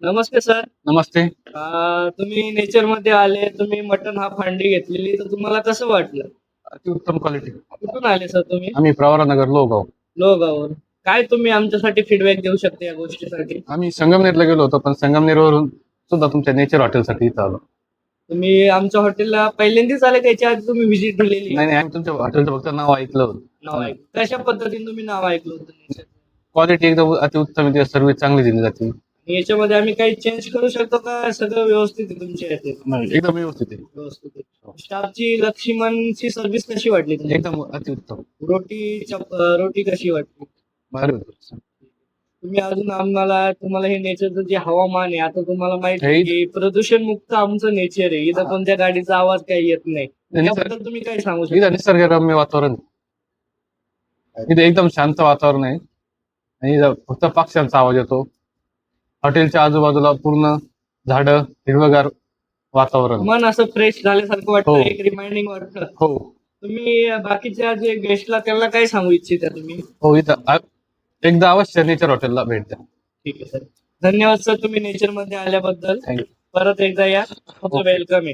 नमस्ते sir. नमस्ते. तुम्ही nature मध्ये आले, तुम्ही मटन हाफ हंडी घेतलेली, तर तुम्हाला कसं वाटलं? अतिउत्तम क्वालिटी. कुठून आले सर तुम्ही? आम्ही प्रवरानगर लोहगाव. लोहगाववरून. काय तुम्ही आमच्यासाठी फीडबॅक देऊ शकता या गोष्टीसाठी? आम्ही संगमनेरला गेलो होतो, पण संगमनेरवरून सुद्धा तुमच्या नेचर हॉटेलसाठी इथं आलो. तुम्ही आमच्या हॉटेलला पहिल्यांदाच आले, त्याच्या आधी तुम्ही व्हिजिट दिलेली? नाही आम्ही तुमच्या हॉटेलचं फक्त नाव ऐकलं होतं. नाव ऐकलं. कशा पद्धतीने तुम्ही नाव ऐकलं होतं नेचर? क्वालिटी एकदम अतिउत्तम आहे, सर्व्हिस चांगली दिली जाते. याच्यामध्ये आम्ही काही चेंज करू शकतो का? सगळं व्यवस्थित आहे तुमच्या इथे? नाही, एकदम व्यवस्थित आहे. व्यवस्थित आहे. स्टाफची लक्ष्मणची सर्व्हिस कशी वाटली तुम्हाला? एकदम अतिउत्तम. रोटी कशी वाटली? भारी होतं. तुम्ही अजून तुम्हाला हे नेचरचं जे हवामान आहे, आता तुम्हाला माहिती आहे हे- की प्रदूषण मुक्त आमचं नेचर आहे. इथं कोणत्या गाडीचा आवाज काही येत नाही. त्याबद्दल तुम्ही काय सांगू शकता? इथं निसर्गरम्य वातावरण आहे. इथं एकदम शांत वातावरण आहे आणि इथं फक्त पक्ष्यांचा आवाज येतो. हॉटेलच्या आजूबाजूला पूर्ण झाडं, हिरवगार वातावरण. मन असं फ्रेश झाल्यासारखं वाटतं, हो. एक रिमाइंडिंग वाटतं. हो तुम्ही बाकीच्या जे गेस्टला त्यांना काय सांगू इच्छिता तुम्ही? हो, इथं एकदा अवश्य नेचर हॉटेलला भेट द्या. ठीक आहे सर. धन्यवाद सर, तुम्ही नेचर मध्ये आल्याबद्दल. थँक्यू. परत एकदा या. तुमचं वेलकम आहे.